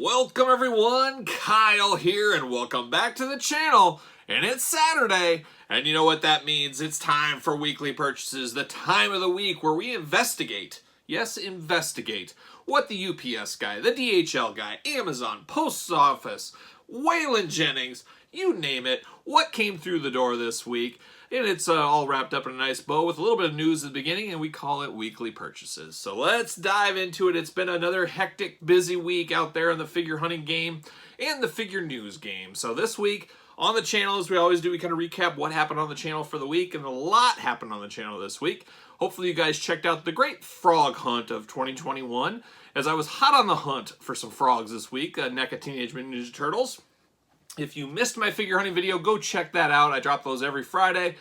Welcome everyone, Kyle here, and welcome back to the channel. And it's Saturday, and you know what that means. It's time for weekly purchases, the time of the week where we investigate, yes, investigate, what the UPS guy, the DHL guy, Amazon, Post Office, Waylon Jennings, you name it, what came through the door this week. And it's all wrapped up in a nice bow with a little bit of news at the beginning, and we call it weekly purchases. So let's dive into it. It's been another hectic, busy week out there in the figure hunting game and the figure news game. So this week on the channel, as we always do, we kind of recap what happened on the channel for the week, and a lot happened on the channel this week. Hopefully you guys checked out the great frog hunt of 2021, as I was hot on the hunt for some frogs this week, NECA Teenage Mutant Ninja Turtles. If you missed my figure hunting video, go check that out. I drop those every Friday,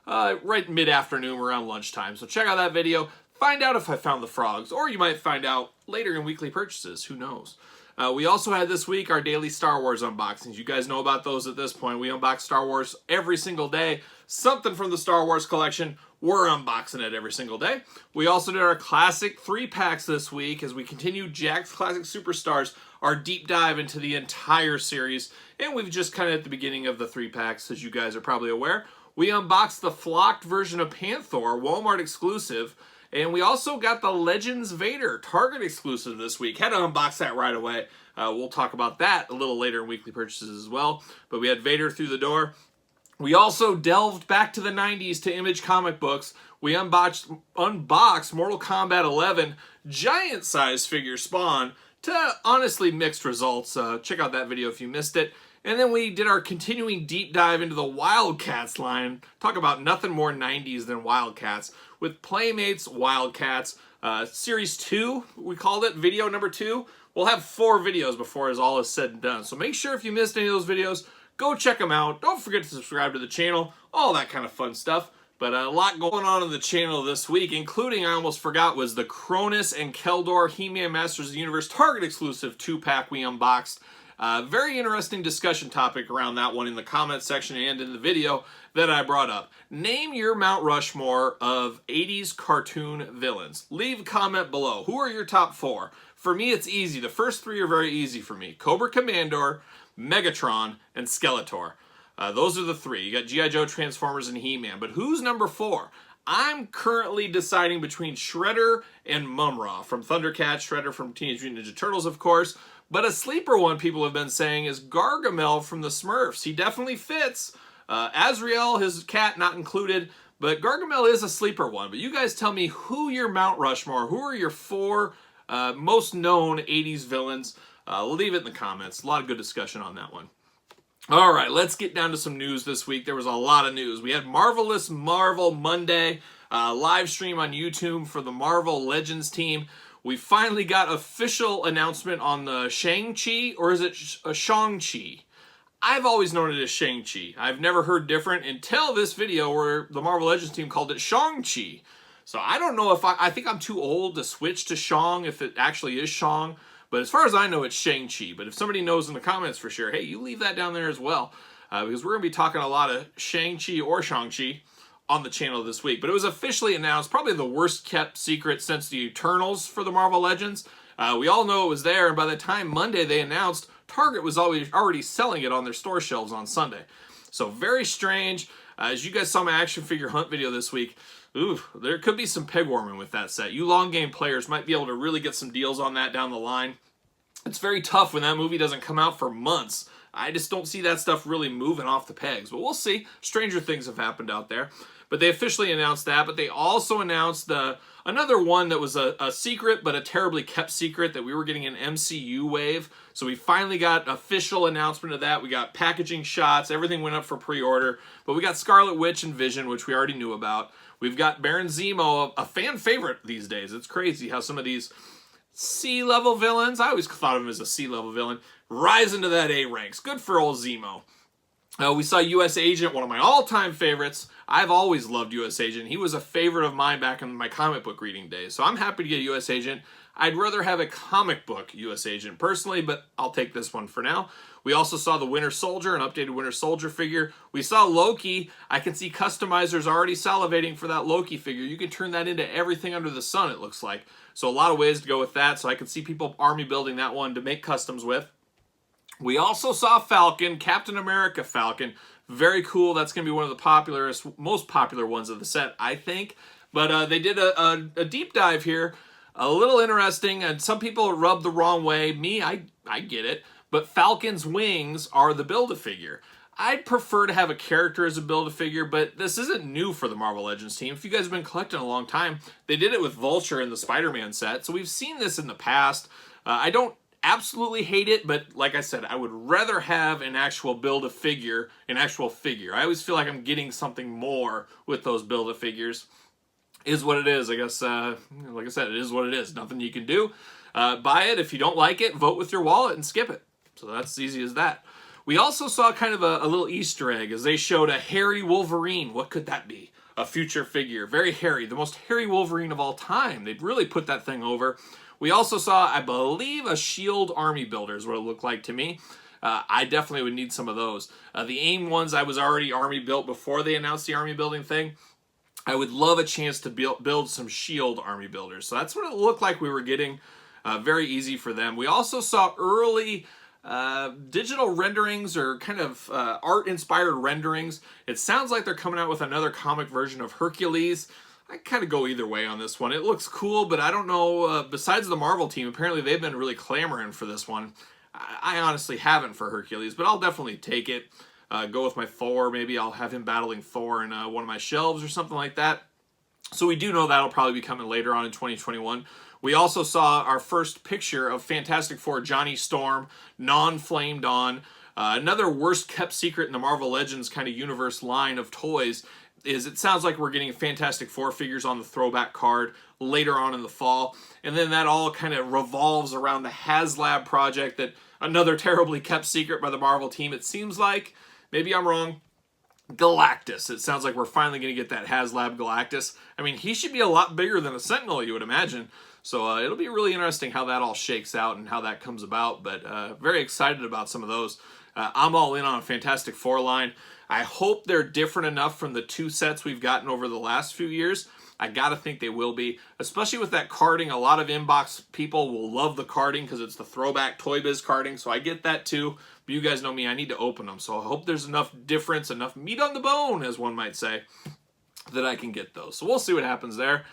right mid-afternoon around lunchtime. So check out that video. Find out if I found the frogs, or you might find out later in weekly purchases. Who knows? We also had this week our daily Star Wars unboxings. You guys know about those at this point. We unbox Star Wars every single day. Something from the Star Wars collection. We're unboxing it every single day. We also did our classic 3-packs this week as we continue Jack's Classic Superstars, our deep dive into the entire series. And we've just kind of at the beginning of the 3-packs, as you guys are probably aware. We unboxed the flocked version of Panther, Walmart exclusive. And we also got the Legends Vader, Target exclusive this week. Had to unbox that right away. We'll talk about that a little later in weekly purchases as well. But we had Vader through the door. We also delved back to the 90s to Image comic books. We unboxed Mortal Kombat 11 giant size figure Spawn to honestly mixed results. Check out that video if you missed it. And then we did our continuing deep dive into the Wildcats line. Talk about nothing more 90s than Wildcats. With Playmates Wildcats, Series 2, we called it, video number 2. We'll have 4 videos before all is said and done. So make sure if you missed any of those videos, go check them out. Don't forget to subscribe to the channel. All that kind of fun stuff. But a lot going on in the channel this week, including, I almost forgot, was the Cronus and Keldor He-Man Masters of the Universe Target exclusive 2-pack we unboxed. Very interesting discussion topic around that one in the comment section and in the video that I brought up. Name your Mount Rushmore of 80s cartoon villains. Leave a comment below. Who are your top 4? For me, it's easy. The first 3 are very easy for me. Cobra Commander, Megatron, and Skeletor. Those are the 3. You got G.I. Joe, Transformers, and He-Man. But who's number 4? I'm currently deciding between Shredder and Mum-Ra from Thundercats, Shredder from Teenage Mutant Ninja Turtles, of course. But a sleeper one people have been saying is Gargamel from the Smurfs. He definitely fits. Azrael, his cat, not included. But Gargamel is a sleeper one. But you guys tell me who your Mount Rushmore, who are your 4 most known 80s villains? Leave it in the comments. A lot of good discussion on that one. All right, let's get down to some news this week. There was a lot of news. We had Marvelous Marvel Monday, live stream on YouTube for the Marvel Legends team. We finally got official announcement on the Shang-Chi, or is it Shang-Chi? I've always known it as Shang-Chi. I've never heard different until this video where the Marvel Legends team called it Shang-Chi. So I don't know if I think I'm too old to switch to Shang if it actually is Shang. But as far as I know, it's Shang-Chi. But if somebody knows in the comments for sure, hey, you leave that down there as well. Because we're going to be talking a lot of Shang-Chi or Shang-Chi on the channel this week. But it was officially announced, probably the worst kept secret since the Eternals for the Marvel Legends. We all know it was there, and by the time Monday they announced, Target was already selling it on their store shelves on Sunday. So very strange. As you guys saw my action figure hunt video this week, ooh, there could be some peg warming with that set. You long game players might be able to really get some deals on that down the line. It's very tough when that movie doesn't come out for months. I just don't see that stuff really moving off the pegs. But we'll see. Stranger things have happened out there. But they officially announced that. But they also announced another one that was a secret, but a terribly kept secret, that we were getting an MCU wave. So we finally got official announcement of that. We got packaging shots. Everything went up for pre-order. But we got Scarlet Witch and Vision, which we already knew about. We've got Baron Zemo, a fan favorite these days. It's crazy how some of these C-level villains, I always thought of him as a C-level villain, rise into that A ranks. Good for old Zemo. We saw U.S. Agent, one of my all-time favorites. I've always loved U.S. Agent. He was a favorite of mine back in my comic book reading days. So I'm happy to get U.S. Agent. I'd rather have a comic book U.S. Agent personally, but I'll take this one for now. We also saw the Winter Soldier, an updated Winter Soldier figure. We saw Loki. I can see customizers already salivating for that Loki figure. You can turn that into everything under the sun, it looks like. So a lot of ways to go with that. So I can see people army building that one to make customs with. We also saw Falcon, Captain America Falcon. Very cool. That's going to be one of the most popular ones of the set, I think. But they did a deep dive here. A little interesting, and some people rub the wrong way. Me, I get it. But Falcon's wings are the Build-A-Figure. I'd prefer to have a character as a Build-A-Figure, but this isn't new for the Marvel Legends team. If you guys have been collecting a long time, they did it with Vulture in the Spider-Man set, so we've seen this in the past. I don't absolutely hate it, but like I said, I would rather have an actual Build-A-Figure, an actual figure. I always feel like I'm getting something more with those Build-A-Figures. Is what it is, I guess. Like I said, it is what it is. Nothing you can do. Buy it. If you don't like it, vote with your wallet and skip it. So that's as easy as that. We also saw kind of a little Easter egg as they showed a hairy Wolverine. What could that be? A future figure. Very hairy. The most hairy Wolverine of all time. They'd really put that thing over. We also saw, I believe, a SHIELD army builder is what it looked like to me. I definitely would need some of those. The AIM ones, I was already army built before they announced the army building thing. I would love a chance to build some SHIELD army builders. So that's what it looked like we were getting. Very easy for them. We also saw early digital renderings or kind of art-inspired renderings. It sounds like they're coming out with another comic version of Hercules. I kind of go either way on this one. It looks cool, but I don't know. Besides the Marvel team, apparently they've been really clamoring for this one. I honestly haven't for Hercules, but I'll definitely take it. Go with my Thor. Maybe I'll have him battling Thor in one of my shelves or something like that. So we do know that'll probably be coming later on in 2021. We also saw our first picture of Fantastic Four Johnny Storm, non-flamed on. Another worst kept secret in the Marvel Legends kind of universe line of toys is it sounds like we're getting Fantastic Four figures on the throwback card later on in the fall. And then that all kind of revolves around the HasLab project, that another terribly kept secret by the Marvel team, it seems like. Maybe I'm wrong. Galactus. It sounds like we're finally going to get that HasLab Galactus. I mean, he should be a lot bigger than a Sentinel, you would imagine. So it'll be really interesting how that all shakes out and how that comes about. But very excited about some of those. I'm all in on a Fantastic Four line. I hope they're different enough from the two sets we've gotten over the last few years. I gotta think they will be, especially with that carding. A lot of inbox people will love the carding because it's the throwback Toy Biz carding, so I get that too. But you guys know me, I need to open them, so I hope there's enough difference, enough meat on the bone, as one might say, that I can get those. So we'll see what happens there.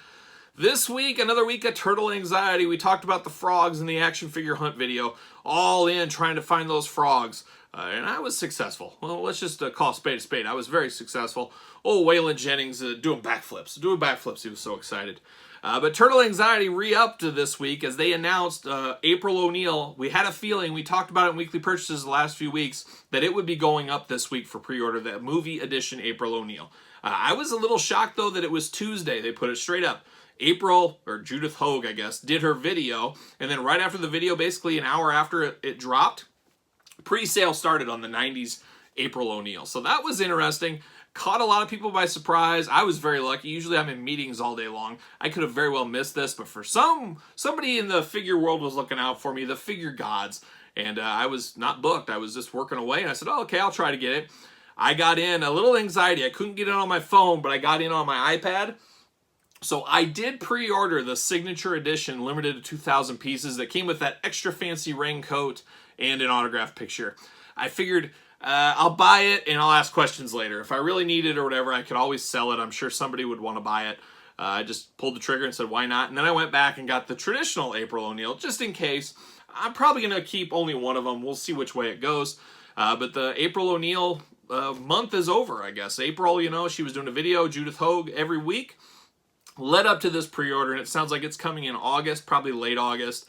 This week, another week of turtle anxiety. We talked about the frogs in the action figure hunt video. All in trying to find those frogs. And I was successful. Well, let's just call a spade. I was very successful. Oh, Waylon Jennings doing backflips. He was so excited. But Turtle Anxiety re-upped this week as they announced April O'Neil. We had a feeling, we talked about it in weekly purchases the last few weeks, that it would be going up this week for pre-order, that movie edition April O'Neil. I was a little shocked, though, that it was Tuesday. They put it straight up. April, or Judith Hogue, I guess, did her video, and then right after the video, basically an hour after it dropped, pre-sale started on the 90s April O'Neil. So that was interesting. Caught a lot of people by surprise. I was very lucky. Usually I'm in meetings all day long. I could have very well missed this, but for somebody in the figure world was looking out for me, the figure gods, and I was not booked. I was just working away, and I said, oh, okay, I'll try to get it. I got in a little anxiety. I couldn't get it on my phone, but I got in on my iPad. So I did pre-order the signature edition, limited to 2,000 pieces, that came with that extra fancy raincoat and an autographed picture. I figured I'll buy it and I'll ask questions later. If I really need it or whatever, I could always sell it. I'm sure somebody would want to buy it. I just pulled the trigger and said, why not? And then I went back and got the traditional April O'Neil, just in case. I'm probably going to keep only one of them. We'll see which way it goes. But the April O'Neil month is over, I guess. April, you know, she was doing a video, Judith Hogue, every week. Led up to this pre-order, and it sounds like it's coming in August, probably late August.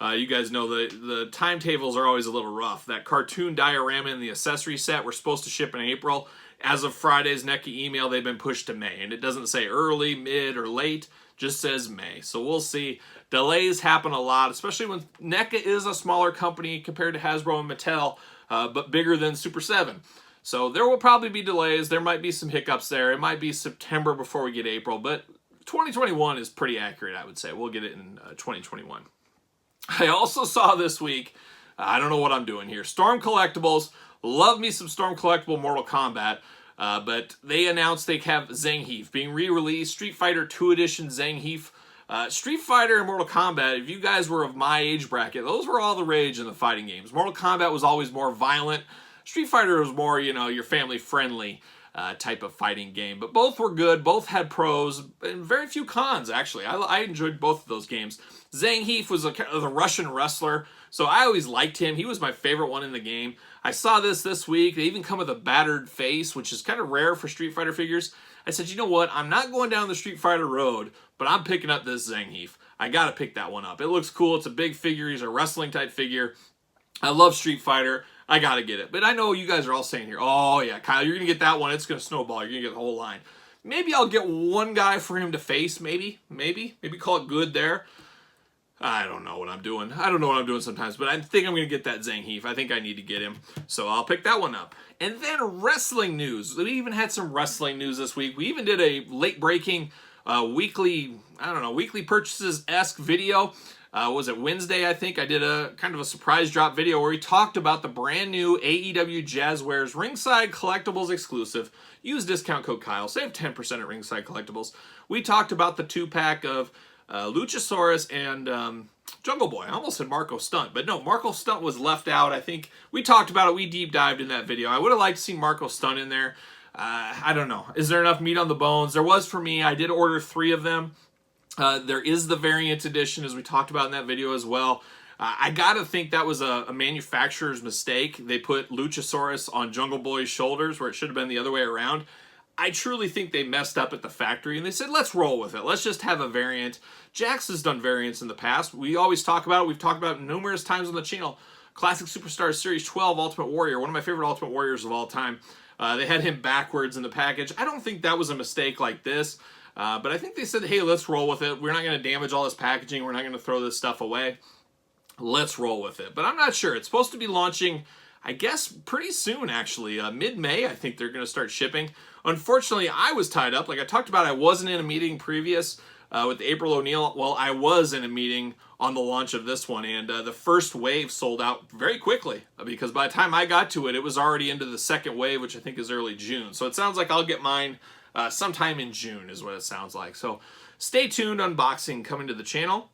You guys know the timetables are always a little rough. That cartoon diorama and the accessory set were supposed to ship in April. As of Friday's NECA email, they've been pushed to May, and it doesn't say early, mid, or late, just says May. So we'll see. Delays happen a lot, especially when NECA is a smaller company compared to Hasbro and Mattel, but bigger than Super 7. So there will probably be delays. There might be some hiccups there. It might be September before we get April, but 2021 is pretty accurate, I would say. We'll get it in 2021. I also saw this week, I don't know what I'm doing here, Storm Collectibles. Love me some Storm Collectible Mortal Kombat. But they announced they have Zangief being re-released, Street Fighter 2 Edition Zangief. Street Fighter and Mortal Kombat, if you guys were of my age bracket, those were all the rage in the fighting games. Mortal Kombat was always more violent. Street Fighter was more, you know, your family-friendly type of fighting game. But both were good. Both had pros and very few cons, actually. I enjoyed both of those games. Zangief was a Russian wrestler, so I always liked him. He was my favorite one in the game. I saw this week. They even come with a battered face, which is kind of rare for Street Fighter figures. I said, you know what? I'm not going down the Street Fighter road, but I'm picking up this Zangief. I got to pick that one up. It looks cool. It's a big figure. He's a wrestling-type figure. I love Street Fighter. I got to get it. But I know you guys are all saying here, oh, yeah, Kyle, you're going to get that one. It's going to snowball. You're going to get the whole line. Maybe I'll get one guy for him to face, maybe call it good there. I don't know what I'm doing. I don't know what I'm doing sometimes, but I think I'm going to get that Zangief. I think I need to get him, so I'll pick that one up. And then wrestling news. We even had some wrestling news this week. We even did a late-breaking weekly purchases-esque video. Was it Wednesday, I think? I did a kind of a surprise drop video where we talked about the brand new AEW Jazzwares Ringside Collectibles exclusive. Use discount code Kyle. Save 10% at Ringside Collectibles. We talked about the 2-pack of Luchasaurus and Jungle Boy. I almost said Marco Stunt, but no, Marco Stunt was left out. I think we talked about it. We deep dived in that video. I would have liked to see Marco Stunt in there. I don't know. Is there enough meat on the bones? There was for me. I did order 3 of them. There is the variant edition, as we talked about in that video as well. I gotta think that was a manufacturer's mistake. They put Luchasaurus on Jungle Boy's shoulders where it should have been the other way around. I truly think they messed up at the factory and they said, let's roll with it. Let's just have a variant. Jax has done variants in the past. We always talk about it. We've talked about it numerous times on the channel. Classic Superstars Series 12 Ultimate Warrior, one of my favorite Ultimate Warriors of all time. They had him backwards in the package. I don't think that was a mistake like this, but I think they said, hey, let's roll with it. We're not going to damage all this packaging. We're not going to throw this stuff away. Let's roll with it. But I'm not sure. It's supposed to be launching, I guess, pretty soon, actually. Mid-May, I think they're going to start shipping. Unfortunately, I was tied up. Like I talked about, I wasn't in a meeting previous with April O'Neil. Well, I was in a meeting on the launch of this one, and the first wave sold out very quickly because by the time I got to it, it was already into the second wave, which I think is early June. So it sounds like I'll get mine sometime in June is what it sounds like. So stay tuned, unboxing coming to the channel.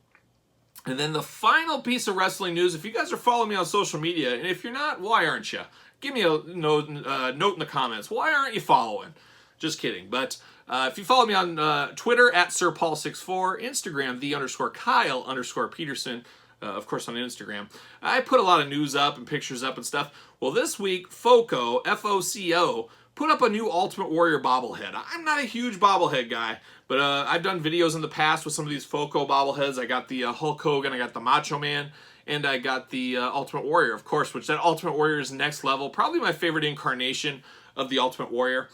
And then the final piece of wrestling news, if you guys are following me on social media, and if you're not, why aren't you? Give me a note in the comments. Why aren't you following? Just kidding. But if you follow me on Twitter, at SirPaul64, Instagram, _Kyle_Peterson, of course on Instagram, I put a lot of news up and pictures up and stuff. Well, this week, FOCO, F-O-C-O, put up a new Ultimate Warrior bobblehead. I'm not a huge bobblehead guy, but I've done videos in the past with some of these FOCO bobbleheads. I got the Hulk Hogan, I got the Macho Man, and I got the Ultimate Warrior, of course, which that Ultimate Warrior is next level. Probably my favorite incarnation of the Ultimate Warrior.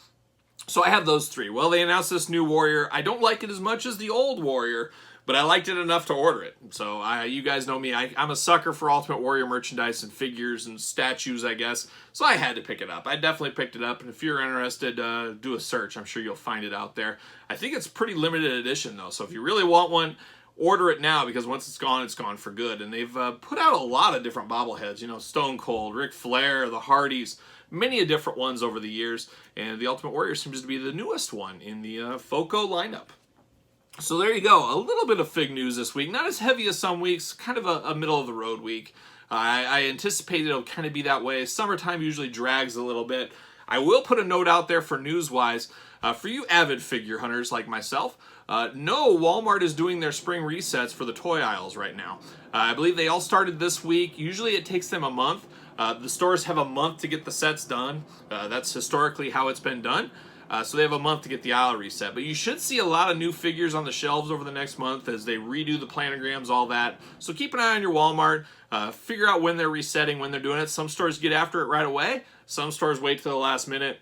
So I have those 3. Well, they announced this new Warrior. I don't like it as much as the old Warrior, but I liked it enough to order it. So you guys know me. I'm a sucker for Ultimate Warrior merchandise and figures and statues, I guess. So I had to pick it up. I definitely picked it up. And if you're interested, do a search. I'm sure you'll find it out there. I think it's pretty limited edition, though. So if you really want one, order it now because once it's gone for good. And they've put out a lot of different bobbleheads. You know, Stone Cold, Ric Flair, the Hardys, many different ones over the years. And the Ultimate Warrior seems to be the newest one in the FOCO lineup. So there you go, a little bit of fig news this week. Not as heavy as some weeks, kind of a middle-of-the-road week. I anticipate it'll kind of be that way. Summertime usually drags a little bit. I will put a note out there for news-wise. For you avid figure hunters like myself, no, Walmart is doing their spring resets for the toy aisles right now. I believe they all started this week. Usually it takes them a month. The stores have a month to get the sets done. That's historically how it's been done. So they have a month to get the aisle reset. But you should see a lot of new figures on the shelves over the next month as they redo the planograms, all that. So keep an eye on your Walmart. Figure out when they're resetting, when they're doing it. Some stores get after it right away. Some stores wait till the last minute.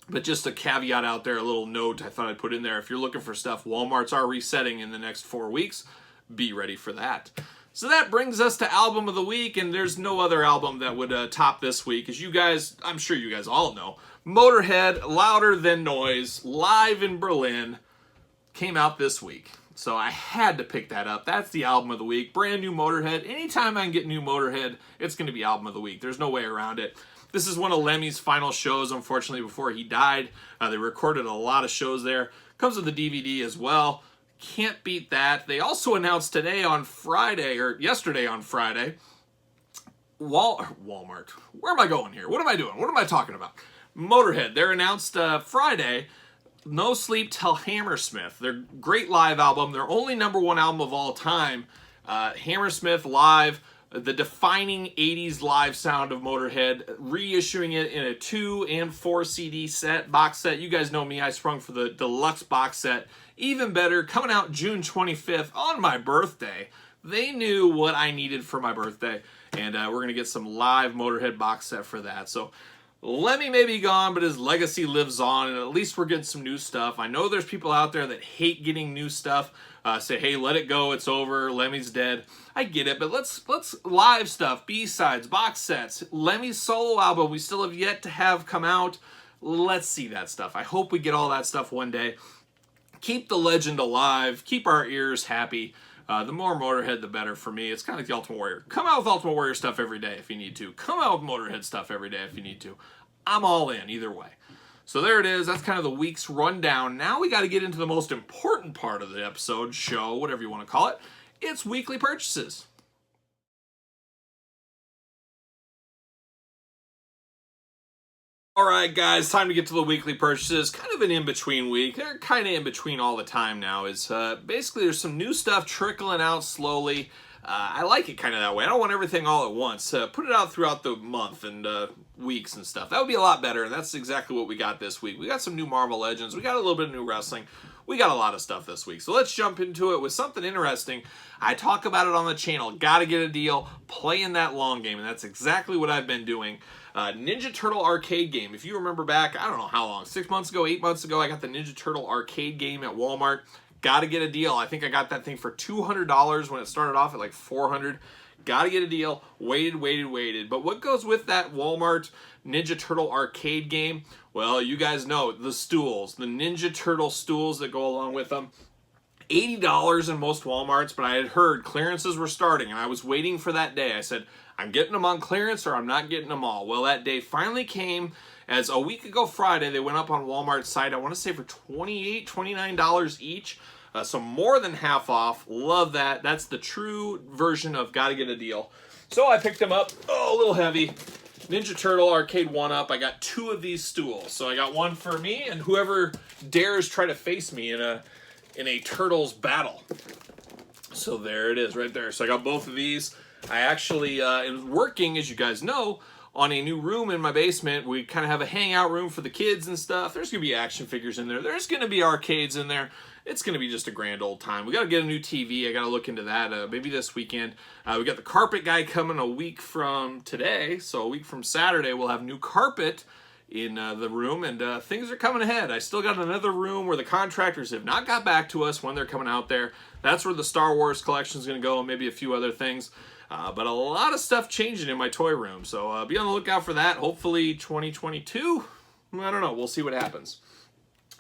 But just a caveat out there, a little note I thought I'd put in there. If you're looking for stuff, Walmarts are resetting in the next 4 weeks. Be ready for that. So that brings us to album of the week, and there's no other album that would top this week. As you guys, I'm sure you guys all know, Motorhead, Louder Than Noise, live in Berlin, came out this week. So I had to pick that up. That's the album of the week. Brand new Motorhead. Anytime I can get new Motorhead, it's going to be album of the week. There's no way around it. This is one of Lemmy's final shows, unfortunately, before he died. They recorded a lot of shows there. Comes with the DVD as well. Can't beat that. They also announced today on Friday, or yesterday on Friday, Walmart. Where am I going here? What am I doing? What am I talking about? Motorhead. They're announced Friday, No Sleep Till Hammersmith. Their great live album. Their only #1 album of all time. Hammersmith Live. The defining 80s live sound of Motorhead, reissuing it in a 2 and 4 CD box set. You guys know me, I sprung for the deluxe box set. Even better, coming out June 25th on my birthday. They knew what I needed for my birthday, and we're going to get some live Motorhead box set for that. So Lemmy may be gone, but his legacy lives on, and at least we're getting some new stuff. I know there's people out there that hate getting new stuff, say, hey, let it go, it's over, Lemmy's dead. I get it, but let's live stuff, B-sides, box sets, Lemmy's solo album we still have yet to have come out. Let's see that stuff. I hope we get all that stuff one day. Keep the legend alive, keep our ears happy. The more Motorhead, the better for me. It's kind of like the Ultimate Warrior. Come out with Ultimate Warrior stuff every day if you need to. Come out with Motorhead stuff every day if you need to. I'm all in either way. So there it is. That's kind of the week's rundown. Now we got to get into the most important part of the episode, show, whatever you want to call it. It's weekly purchases. All right, guys, time to get to the weekly purchases. Kind of an in-between week. They're kind of in between all the time now. Basically, there's some new stuff trickling out slowly. I like it kind of that way. I don't want everything all at once. Put it out throughout the month and weeks and stuff. That would be a lot better, and that's exactly what we got this week. We got some new Marvel Legends. We got a little bit of new wrestling. We got a lot of stuff this week. So let's jump into it with something interesting. I talk about it on the channel. Got to get a deal. Playing that long game, and that's exactly what I've been doing. Ninja Turtle arcade game. If you remember back, I don't know how long, 6 months ago, 8 months ago, I got the Ninja Turtle arcade game at Walmart. Got to get a deal. I think I got that thing for $200 when it started off at like $400. Got to get a deal. Waited. But what goes with that Walmart Ninja Turtle arcade game? Well, you guys know the stools, the Ninja Turtle stools that go along with them. $80 in most Walmarts, but I had heard clearances were starting, and I was waiting for that day. I said, I'm getting them on clearance or I'm not getting them all. Well, that day finally came as a week ago Friday. They went up on Walmart's site, I want to say for $28, $29 each. So more than half off. Love that. That's the true version of gotta get a deal. So I picked them up. Oh, a little heavy. Ninja Turtle Arcade 1-Up. I got 2 of these stools. So I got one for me and whoever dares try to face me in a Turtles battle. So there it is right there. So I got both of these. I actually am working, as you guys know, on a new room in my basement. We kind of have a hangout room for the kids and stuff. There's going to be action figures in there. There's going to be arcades in there. It's going to be just a grand old time. We got to get a new TV. I got to look into that maybe this weekend. We got the carpet guy coming a week from today. So a week from Saturday, we'll have new carpet in the room, and things are coming ahead. I still got another room where the contractors have not got back to us when they're coming out there. That's where the Star Wars collection is going to go, and maybe a few other things. But a lot of stuff changing in my toy room, so be on the lookout for that. Hopefully 2022, I don't know, we'll see what happens.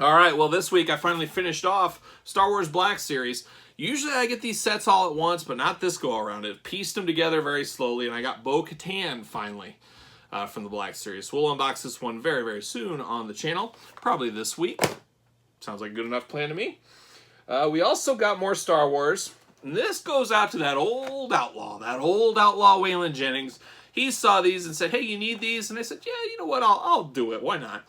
All right, well, this week I finally finished off Star Wars Black Series. Usually I get these sets all at once, but not this go around. It pieced them together very slowly, and I got Bo-Katan finally from the Black Series. So we'll unbox this one very, very soon on the channel, probably this week. Sounds like a good enough plan to me. We also got more Star Wars. And this goes out to that old outlaw Waylon Jennings. He saw these and said, hey, you need these? And I said, yeah, you know what, I'll do it. Why not?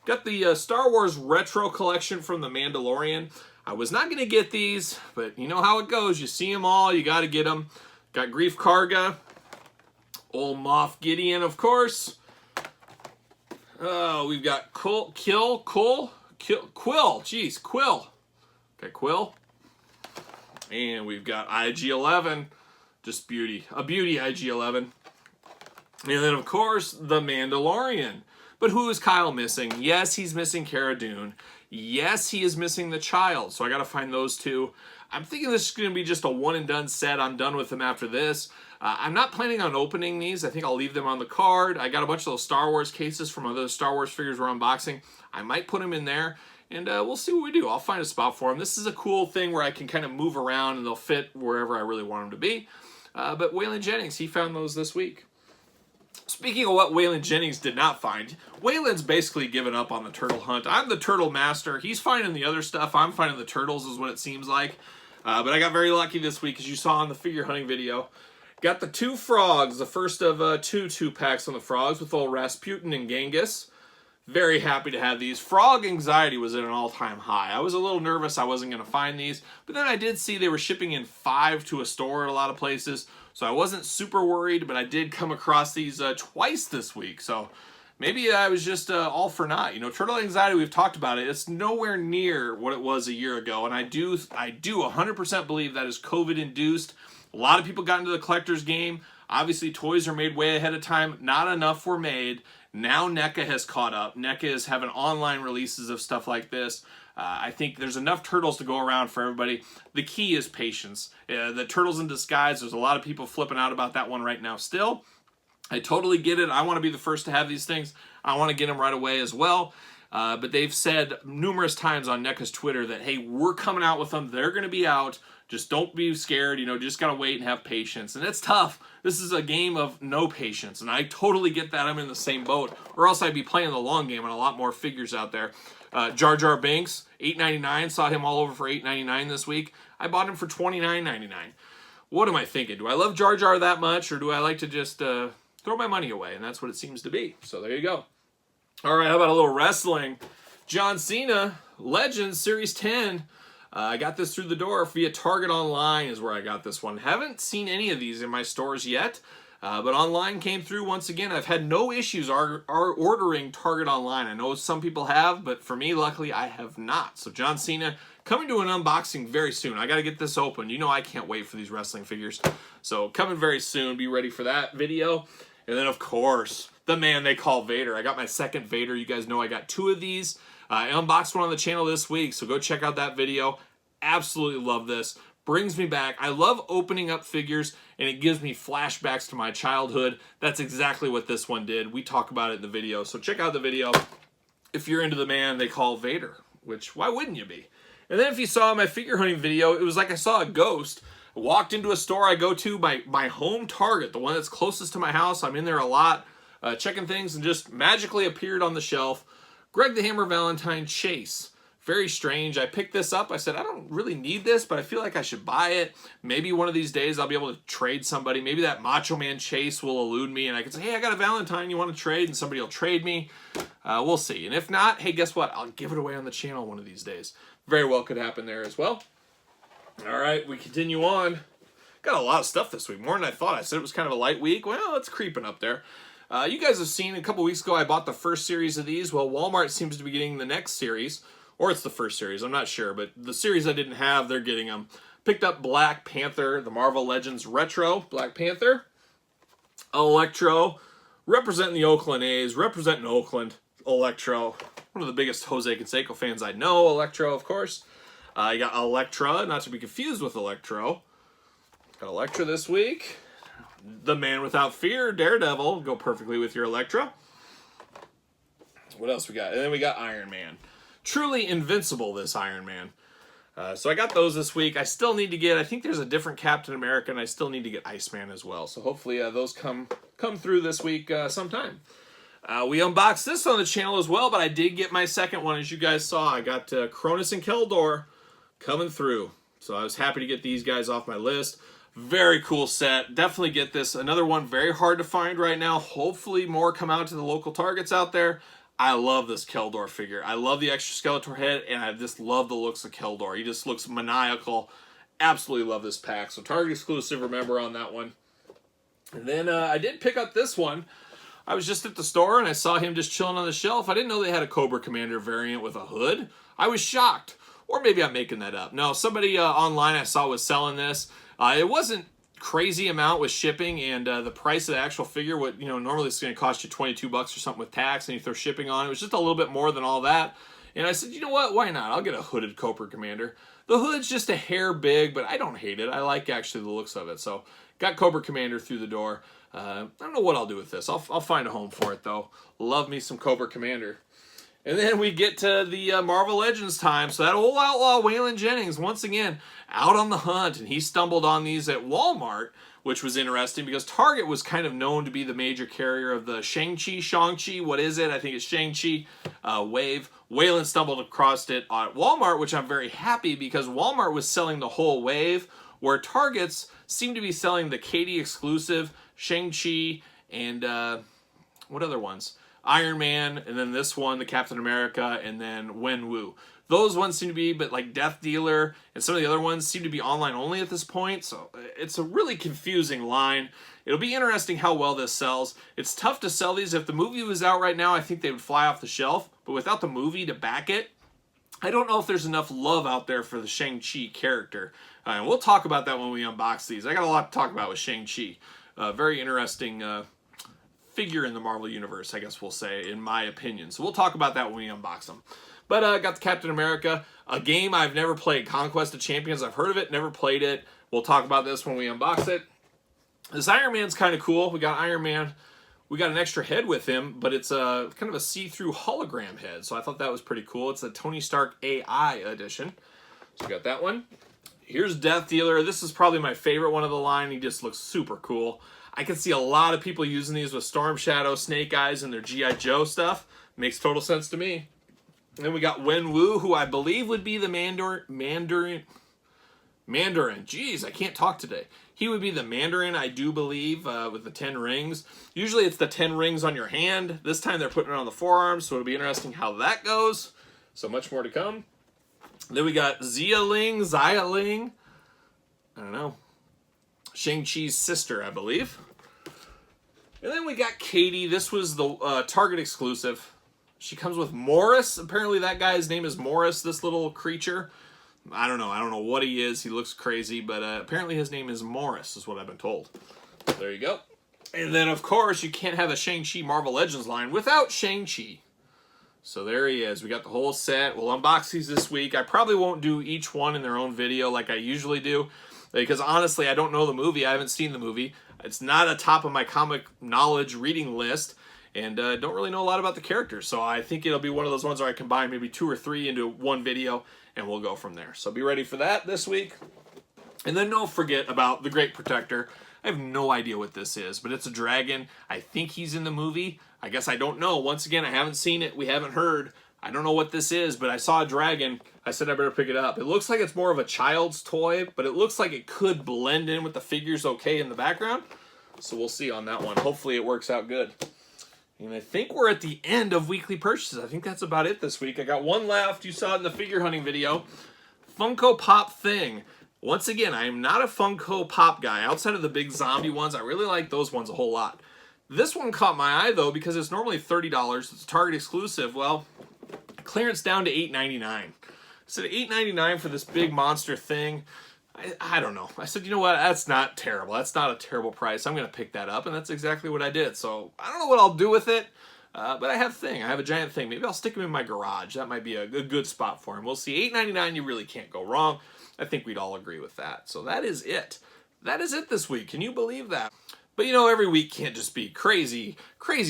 Got the Star Wars Retro Collection from The Mandalorian. I was not going to get these, but you know how it goes. You see them all, you got to get them. Got Grief Karga. Old Moff Gideon, of course. Oh, we've got Quill. Jeez, Quill. Okay, Quill. And we've got IG-11. Just beauty. A beauty IG-11. And then, of course, The Mandalorian. But who is Kyle missing? Yes, he's missing Cara Dune. Yes, he is missing the child. So I got to find those two. I'm thinking this is going to be just a one and done set. I'm done with them after this. I'm not planning on opening these. I think I'll leave them on the card. I got a bunch of those Star Wars cases from other Star Wars figures we're unboxing. I might put them in there, and we'll see what we do. I'll find a spot for them. This is a cool thing where I can kind of move around, and they'll fit wherever I really want them to be. But Waylon Jennings, he found those this week. Speaking of what Waylon Jennings did not find, Waylon's basically given up on the turtle hunt. I'm the turtle master. He's finding the other stuff. I'm finding the turtles is what it seems like. But I got very lucky this week, as you saw in the figure hunting video. Got the 2 frogs, the first of two packs on the frogs with old Rasputin and Genghis. Very happy to have these. Frog anxiety was at an all-time high. I was a little nervous I wasn't going to find these, but then I did see they were shipping in 5 to a store at a lot of places, so I wasn't super worried, but I did come across these twice this week, so maybe I was just all for naught. You know, turtle anxiety, we've talked about it. It's nowhere near what it was a year ago, and I do 100% believe that is COVID-induced. A lot of people got into the collector's game. Obviously, toys are made way ahead of time. Not enough were made. Now NECA has caught up. NECA is having online releases of stuff like this. I think there's enough turtles to go around for everybody. The key is patience. The Turtles in Disguise, there's a lot of people flipping out about that one right now still. I totally get it. I want to be the first to have these things. I want to get them right away as well. But they've said numerous times on NECA's Twitter that, hey, we're coming out with them. They're going to be out. Just don't be scared. You know, just got to wait and have patience. And it's tough. This is a game of no patience. And I totally get that. I'm in the same boat. Or else I'd be playing the long game and a lot more figures out there. Jar Jar Binks, $8.99. Saw him all over for $8.99 this week. I bought him for $29.99. What am I thinking? Do I love Jar Jar that much? Or do I like to just throw my money away? And that's what it seems to be. So there you go. All right, how about a little wrestling? John Cena, Legends, Series 10. I got this through the door via Target Online is where I got this one. Haven't seen any of these in my stores yet, but online came through once again. I've had no issues ordering Target Online. I know some people have, but for me, luckily, I have not. So John Cena coming to an unboxing very soon. I got to get this open. You know I can't wait for these wrestling figures. So coming very soon. Be ready for that video. And then, of course, the man they call Vader. I got my second Vader. You guys know I got 2 of these. I unboxed one on the channel this week, so go check out that video. Absolutely love this. Brings me back. I love opening up figures, and it gives me flashbacks to my childhood. That's exactly what this one did. We talk about it in the video, so check out the video if you're into the man they call Vader, which, why wouldn't you be? And then if you saw my figure hunting video, it was like I saw a ghost. I walked into a store I go to, my home Target, the one that's closest to my house. I'm in there a lot, checking things, and just magically appeared on the shelf. Greg the Hammer Valentine Chase. Very strange. I picked this up. I said, I don't really need this, but I feel like I should buy it. Maybe one of these days I'll be able to trade somebody. Maybe that Macho Man Chase will elude me, and I can say, hey, I got a Valentine you want to trade, and somebody will trade me. We'll see. And if not, hey, guess what? I'll give it away on the channel one of these days. Very well could happen there as well. All right, we continue on. Got a lot of stuff this week. More than I thought. I said it was kind of a light week. Well, it's creeping up there. You guys have seen a couple weeks ago I bought the first series of these. Well, Walmart seems to be getting the next series, or it's the first series, I'm not sure, but the series I didn't have, they're getting them. Picked up Black Panther, the Marvel Legends Retro Black Panther. Electro, representing the Oakland A's, representing Oakland. Electro, one of the biggest Jose Canseco fans I know. Electro, of course. You got Electra, not to be confused with Electro. Got Electra this week. The Man Without Fear, Daredevil, go perfectly with your Electra. What else we got? And then we got Iron Man. Truly invincible, this Iron Man. So I got those this week. I still need to get, I think there's a different Captain America, and I still need to get Iceman as well. So hopefully those come through this week sometime. We unboxed this on the channel as well, but I did get my second one, as you guys saw. I got Cronus and Keldor coming through. So I was happy to get these guys off my list. Very cool set. Definitely get this. Another one very hard to find right now. Hopefully more come out to the local Targets out there. I love this Keldor figure. I love the extra Skeletor head, and I just love the looks of Keldor. He just looks maniacal. Absolutely love this pack. So Target exclusive, remember, on that one. And then I did pick up this one. I was just at the store, and I saw him just chilling on the shelf. I didn't know they had a Cobra Commander variant with a hood. I was shocked. Or maybe I'm making that up. No, somebody online I saw was selling this. It wasn't crazy amount with shipping, and the price of the actual figure, normally it's going to cost you $22 or something with tax, and you throw shipping on it. It was just a little bit more than all that. And I said, you know what, why not? I'll get a hooded Cobra Commander. The hood's just a hair big, but I don't hate it. I like actually the looks of it. So got Cobra Commander through the door. I don't know what I'll do with this. I'll find a home for it though. Love me some Cobra Commander. And then we get to the Marvel Legends time. So that old outlaw Waylon Jennings, once again, out on the hunt. And he stumbled on these at Walmart, which was interesting because Target was kind of known to be the major carrier of the Shang-Chi, what is it? I think it's Shang-Chi wave. Waylon stumbled across it at Walmart, which I'm very happy because Walmart was selling the whole wave, where Targets seem to be selling the Katie exclusive, Shang-Chi, and what other ones? Iron Man, and then this one, the Captain America, and then Wenwu. Those ones seem to be, but like Death Dealer and some of the other ones seem to be online only at this point, so it's a really confusing line. It'll be interesting how well this sells. It's tough to sell these. If the movie was out right now, I think they would fly off the shelf, but without the movie to back it, I don't know if there's enough love out there for the Shang-Chi character. And we'll talk about that when we unbox these. I got a lot to talk about with Shang-Chi. Very interesting figure in the Marvel Universe, I guess we'll say, in my opinion. So we'll talk about that when we unbox them. But I got the Captain America, a game I've never played, Conquest of Champions. I've heard of it, never played it. We'll talk about this when we unbox it. This Iron Man's kind of cool. We got Iron Man. We got an extra head with him, but it's a kind of a see-through hologram head. So I thought that was pretty cool. It's a Tony Stark AI edition. So we got that one. Here's Death Dealer. This is probably my favorite one of the line. He just looks super cool. I can see a lot of people using these with Storm Shadow, Snake Eyes, and their G.I. Joe stuff. Makes total sense to me. And then we got Wenwu, who I believe would be the Mandarin. Jeez, I can't talk today. He would be the Mandarin, I do believe, with the 10 rings. Usually it's the 10 rings on your hand. This time they're putting it on the forearm, so it'll be interesting how that goes. So much more to come. Then we got Xia Ling. I don't know. Shang-Chi's sister, I believe. And then we got Katie. This was the Target exclusive. She comes with Morris. Apparently that guy's name is Morris, this little creature. I don't know what he is. He looks crazy, but apparently his name is Morris, is what I've been told. There you go. And then, of course, you can't have a Shang-Chi Marvel Legends line without Shang-Chi. So there he is. We got the whole set. We'll unbox these this week. I probably won't do each one in their own video like I usually do, because honestly, I don't know the movie. I haven't seen the movie. It's not a top of my comic knowledge reading list, and don't really know a lot about the characters. So I think it'll be one of those ones where I combine maybe 2 or 3 into one video, and we'll go from there. So be ready for that this week. And then don't forget about the Great Protector. I have no idea what this is, but it's a dragon. I think he's in the movie. I guess I don't know. Once again, I haven't seen it. We haven't heard. I don't know what this is, but I saw a dragon. I said I better pick it up. It looks like it's more of a child's toy, but it looks like it could blend in with the figures okay in the background. So we'll see on that one. Hopefully it works out good. And I think we're at the end of weekly purchases. I think that's about it this week. I got one left. You saw it in the figure hunting video. Funko Pop Thing. Once again, I am not a Funko Pop guy. Outside of the big zombie ones, I really like those ones a whole lot. This one caught my eye, though, because it's normally $30. It's a Target exclusive. Well, clearance down to $8.99. I said $8.99 for this big monster thing. I don't know. I said, you know what? That's not terrible. That's not a terrible price. I'm going to pick that up, and that's exactly what I did. So I don't know what I'll do with it, but I have Thing. I have a giant Thing. Maybe I'll stick him in my garage. That might be a good spot for him. We'll see. $8.99, you really can't go wrong. I think we'd all agree with that. So that is it. That is it this week. Can you believe that? But you know, every week can't just be crazy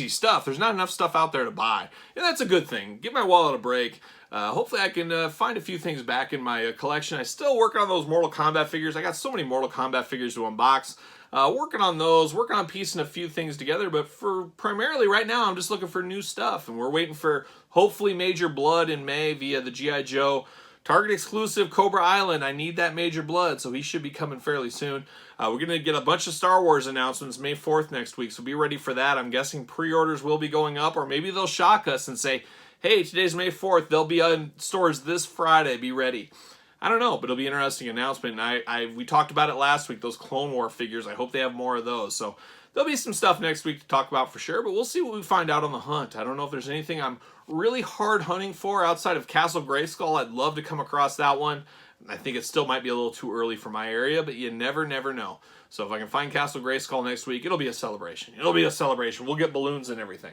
stuff. There's not enough stuff out there to buy. And that's a good thing. Give my wallet a break. Hopefully I can find a few things back in my collection. I still working on those Mortal Kombat figures. I got so many Mortal Kombat figures to unbox. Working on those, working on piecing a few things together. But for primarily right now, I'm just looking for new stuff. And we're waiting for hopefully Major Blood in May via the G.I. Joe Target exclusive Cobra Island. I need that Major Blood, so he should be coming fairly soon. We're going to get a bunch of Star Wars announcements May 4th next week, so be ready for that. I'm guessing pre-orders will be going up, or maybe they'll shock us and say, hey, today's May 4th. They'll be in stores this Friday. Be ready. I don't know, but it'll be an interesting announcement. And we talked about it last week, those Clone War figures. I hope they have more of those. So there'll be some stuff next week to talk about for sure, but we'll see what we find out on the hunt. I don't know if there's anything I'm really hard hunting for outside of Castle Grayskull. I'd love to come across that one. I think it still might be a little too early for my area, but you never know. So if I can find Castle Grayskull next week, it'll be a celebration. It'll be a celebration. We'll get balloons and everything.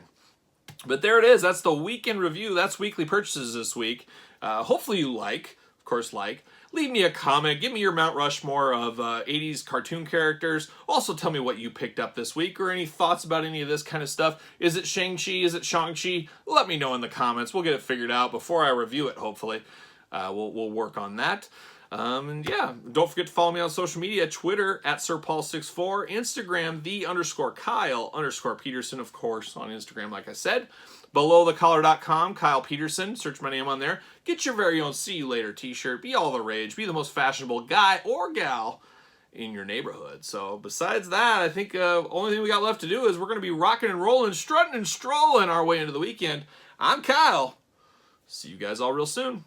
But there it is. That's the weekend review. That's weekly purchases this week. Hopefully you like. Of course, like. Leave me a comment. Give me your Mount Rushmore of 80s cartoon characters. Also tell me what you picked up this week or any thoughts about any of this kind of stuff. Is it Shang-Chi? Is it Shang-Chi? Let me know in the comments. We'll get it figured out before I review it, hopefully. We'll work on that. And yeah, don't forget to follow me on social media, Twitter at SirPaul64, Instagram, _Kyle_Peterson, of course, on Instagram, like I said. BelowTheCollar.com, Kyle Peterson, search my name on there. Get your very own See You Later t-shirt. Be all the rage. Be the most fashionable guy or gal in your neighborhood. So besides that, I think only thing we got left to do is we're going to be rocking and rolling, strutting and strolling our way into the weekend. I'm Kyle. See you guys all real soon.